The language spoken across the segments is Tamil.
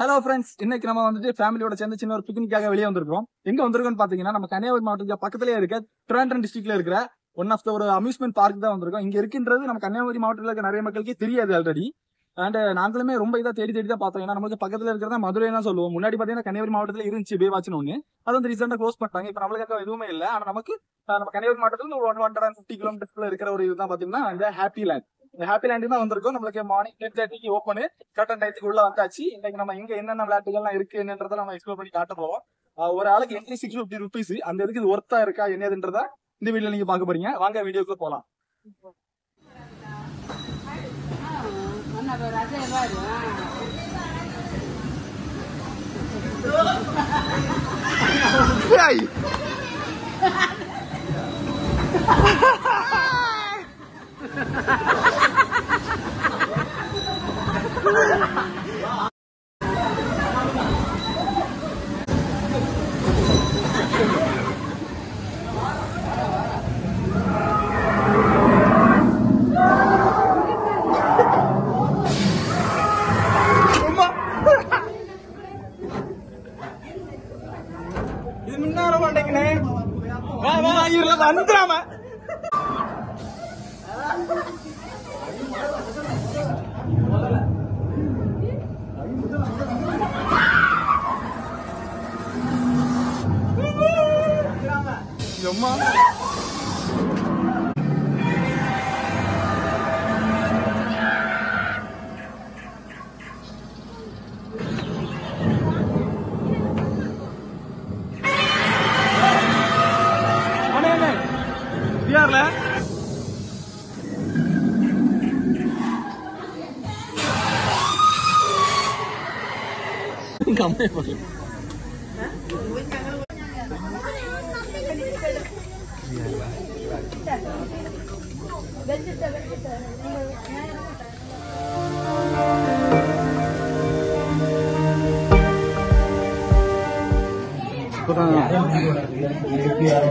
ஹலோ ஃப்ரெண்ட்ஸ், இன்னைக்கு நம்ம வந்துட்டு ஃபேமிலியோட சேர்ந்து சின்ன ஒரு பிக்னிக்காக வெளியே வந்திருக்கோம். எங்க வந்திருக்கோம்னு பாத்தீங்கன்னா, நம்ம கன்னியாகுமரி மாவட்டத்துக்கு பக்கத்திலேயே இருக்க திருவனந்தபுரம் டிஸ்ட்ரிக்ட்ல இருக்கிற ஒன் ஆஃப் த ஒரு அம்யூஸ்மெண்ட் பார்க் தான் வந்திருக்கோம். இங்க இருக்கின்றது நம்ம கன்னியாகுமரி மாவட்டத்தில் இருக்க நிறைய மக்களுக்கே தெரியாது ஆல்ரெடி. அண்ட் நாங்களுமே ரொம்ப இதா தேடி தான் பார்த்தோம். ஏன்னா நமக்கு பக்கத்துல இருக்கிறதா மதுரை தான் சொல்லுவோம். முன்னாடி பாத்தீங்கன்னா கன்னியாகுமரி மாவட்டத்தில் இருந்துச்சு பேவாச்சுன்னு ஒண்ணு. அது வந்து ரீசெண்டா க்ளோஸ் பண்ணிட்டாங்க. இப்ப நம்மளுக்கு எதுவுமே இல்லை. ஆனா நமக்கு நம்ம கன்னியாகுமரி மாவட்டத்தில் ஒரு 150 கிலோமீட்டர்ல இருக்கிற ஒரு இதுதான் பாத்தீங்கன்னா இந்த ஹாப்பி லேண்ட். இந்த ஹாப்பி லேண்ட் தான் வந்திருக்கும். நம்மளுக்கு மார்னிங் 10:30 ஓப்பன், கரெக்டான டைத்துக்கு உள்ள வந்தாச்சு. இன்னைக்கு நம்ம இங்க என்னென்ன விளையாட்டுகள்லாம் இருக்குன்றத நம்ம எக்ஸ்ப்ளோர் பண்ணி காட்ட போறோம். ஒரு ஆளுக்கு என்ட்ரி 650 rupees. அந்த இதுக்கு இது ஒர்த்தா இருக்கா என்னதுன்றதா இந்த வீடியோல நீங்க பாக்க போறீங்க. வாங்க வீடியோக்குள்ள போலாம். இது முன்னார மாட்டேங்கனே வந்துடாம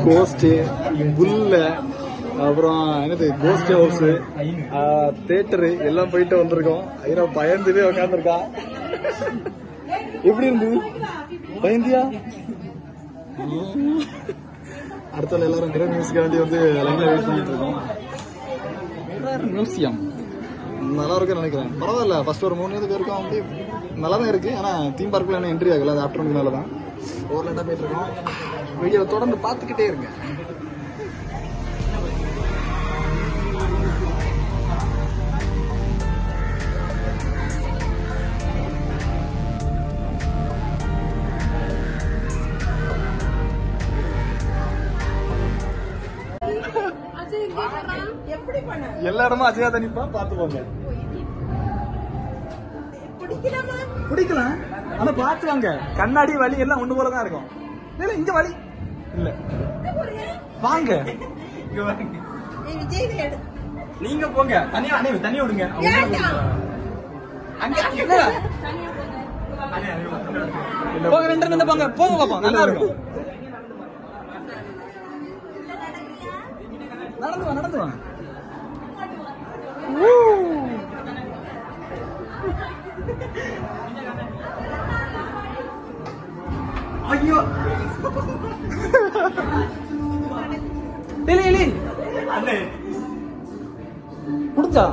கோஸ்ட் புல்ல அப்புறம் என்னது கோஸ்ட் ஹவுஸ் தியேட்டரு எல்லாம் போயிட்டு வந்திருக்கோம். ஐயா பயந்துவே உட்காந்துருக்கா. எப்படி இருந்தது? பயந்தியா? அடுத்த எல்லாரும் மிரர் மியூசிக்காண்டி வந்து லைன்ல வெயிட் பண்ணிட்டு இருக்கோம். மிரர் மியூசியம் நல்லா இருக்குன்னு நினைக்கிறேன். பரவாயில்ல, ஃபர்ஸ்ட் ஒரு 3 இதுக்கு இருக்கும். அப்படியே நல்லா தான் இருக்கு. ஆனா தீம் பார்க்ல என்ன என்ட்ரி ஆகல. அது ஆஃப்டர்நூன் மேல தான் ஓவர்லேண்டா போயிட்டு இருக்கோம். வீடியோவை தொடர்ந்து பார்த்துக்கிட்டே இருங்க. எல்லா இடமும் அஜயா தனிப்பா பாத்து போங்க. பிடிக்கலாம், ஆனா பாத்து வாங்க. கண்ணாடி வழி எல்லாம் ஒண்ணு போலதான் இருக்கும். இல்ல இங்க வழி இல்ல, வாங்க நீங்க போங்க. தனியா தனியா விடுங்க. போங்க, 2 போங்க போங்க பாப்போம். நல்லா இருக்கும். நடந்து வா. ஐயோ முடிஞ்சா?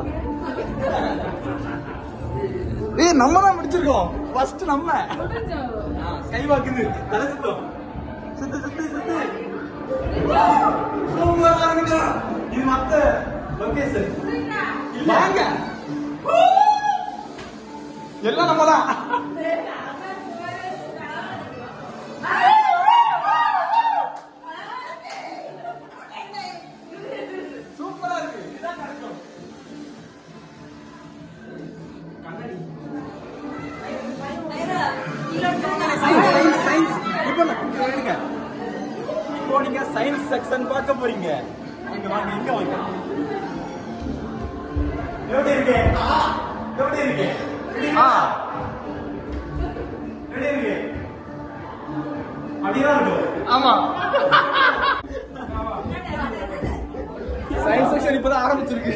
நம்ம தான் முடிச்சிருக்கோம். ஃபர்ஸ்ட் நம்ம கை வாக்குது. தலை சுத்தம் சுத்து இது மத்த லொகேஷன் வாங்க. எல்லாம் நம்மதான். சூப்பரா இருக்கு. இதுதான் கரெக்ட். கண்ணாடி இப்போ நீங்க சயின்ஸ் செக்ஷன் பார்க்க போறீங்க. இங்க வாங்க, இங்க வாங்க. எப்படி இருக்கு? எப்படி இருக்கு? எப்படி இருக்கு? அப்படிதான் இருக்கும். ஆமா, சயின்ஸ் செக்ஷன் இப்பதான் ஆரம்பிச்சிருக்கு.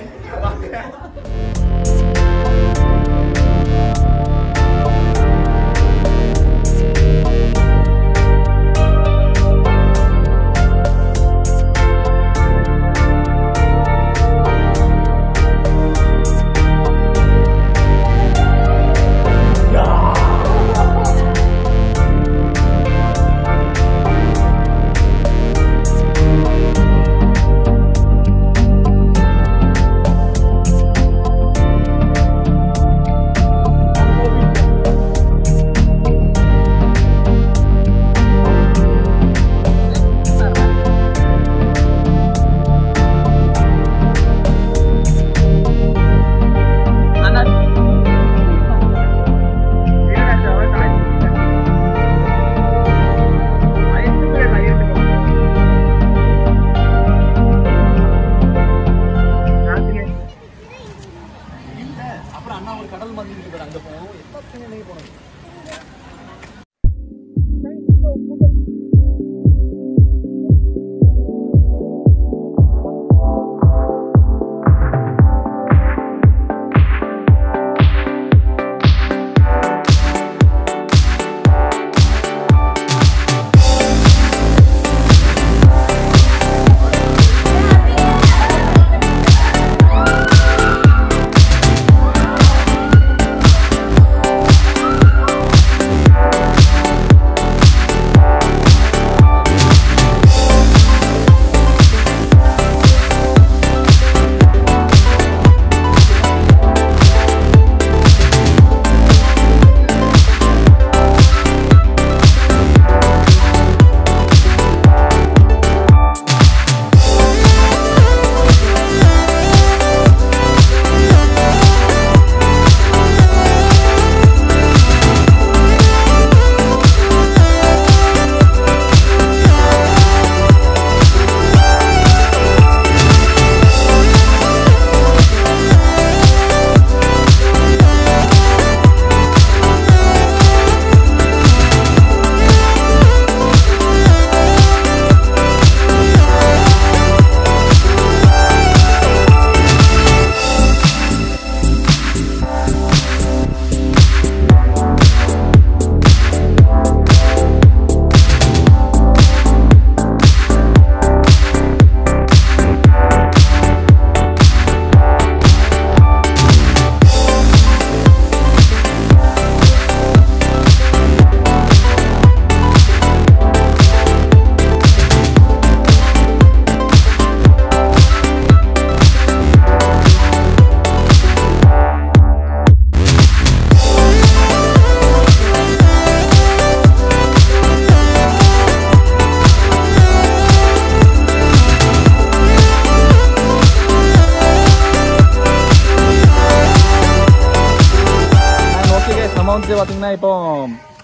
வந்துட்டு பாத்தீங்கன்னா இப்போ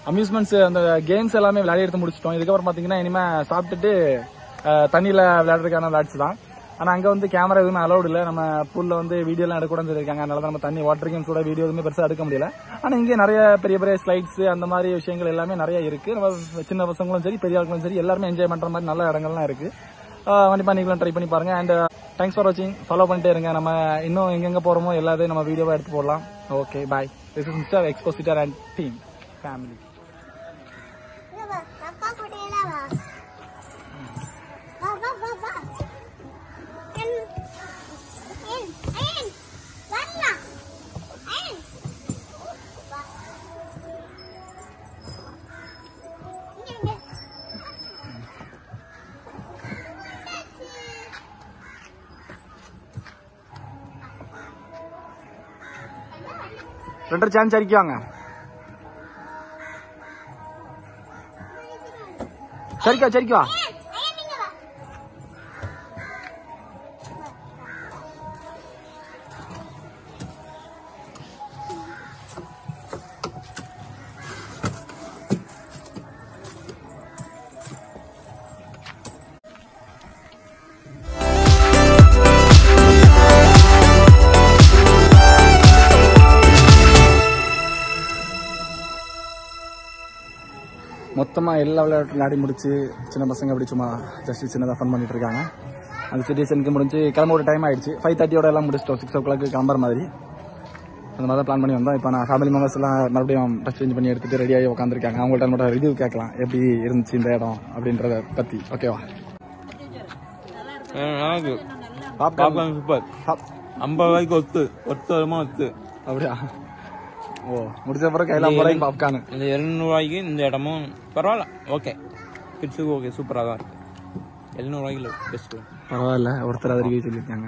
அம்யூஸ்மெண்ட்ஸ் அந்த கேம்ஸ் எல்லாமே விளையாடி எடுத்து முடிச்சிட்டோம். இதுக்கப்புறம் பாத்தீங்கன்னா இனிமே சாப்பிட்டுட்டு தண்ணியில விளையாடுறதுக்கான விளையாட்ஸ் தான். ஆனா அங்க வந்து கேமரா எதுவுமே அலௌட் இல்ல. நம்ம பூல்ல வந்து வீடியோ எல்லாம் எடுக்கூடாதுன்னு சொல்லியிருக்காங்க. அதனால நம்ம தண்ணி வாட்டர் கேம்ஸோட வீடியோ எதுவுமே பெருசா எடுக்க முடியல. ஆனா இங்கே நிறைய பெரிய பெரிய ஸ்லைட்ஸ் அந்த மாதிரி விஷயங்கள் எல்லாமே நிறைய இருக்கு. நம்ம சின்ன பசங்களும் சரி பெரிய ஆட்களும் சரி எல்லாருமே என்ஜாய் பண்ற மாதிரி நல்ல இடங்கள்லாம் இருக்கு. கண்டிப்பா நீங்களும் ட்ரை பண்ணி பாருங்க. அண்ட் தேங்க்ஸ் ஃபார் வாட்சிங். ஃபாலோ பண்ணிட்டே இருங்க. நம்ம இன்னும் எங்கெங்க போறோமோ எல்லாத்தையும் நம்ம வீடியோவா எடுத்து போடலாம். Okay bye. This is Mister Expositor and team family. ரெண்டரை சான்ஸ் அடிக்குவாங்க. சரிக்கா மொத்தமா எல்லா விளையாட்டு விளையாடி முடிச்சு சின்ன பசங்க அப்படி சும்மா ஜஸ்ட் சின்னதாக ஃபன் பண்ணிட்டு இருக்காங்க. அந்த சிட்டிசனுக்கு முடிஞ்சு கிளம்ப ஒரு டைம் ஆயிடுச்சு. 5:30 எல்லாம் முடிச்சிட்டோம். 6 o'clock கிளம்புற மாதிரி அந்த மாதிரி தான் பிளான் பண்ணி வந்தோம். இப்போ நான் ஃபேமிலி மெம்பர்ஸ் எல்லாம் மறுபடியும் ட்ரெஸ் சேஞ்ச் பண்ணி எடுத்துட்டு ரெடியாகி உட்காந்துருக்காங்க. அவங்கள்ட்ட நம்மளோட ரிவ்யூ கேட்கலாம் எப்படி இருந்துச்சு இந்த இடம் அப்படின்றத பத்தி. ஓகேவா? சூப்பர். 50 ரூபாய்க்கு ஒத்து அப்படியா? ஓ, முடிச்ச பிறகு கையில போறேன் பாப்கார்ன். இந்த 200 ரூபாய்க்கு இந்த இடமும் பரவாயில்ல. ஓகே, கிட்ஸுக்கு ஓகே, சூப்பராக தான் இருக்கு. 700 ரூபாய்க்கு பெஸ்ட். பரவாயில்ல, ஒருத்தர் அதிகம் சொல்லியிருக்காங்க.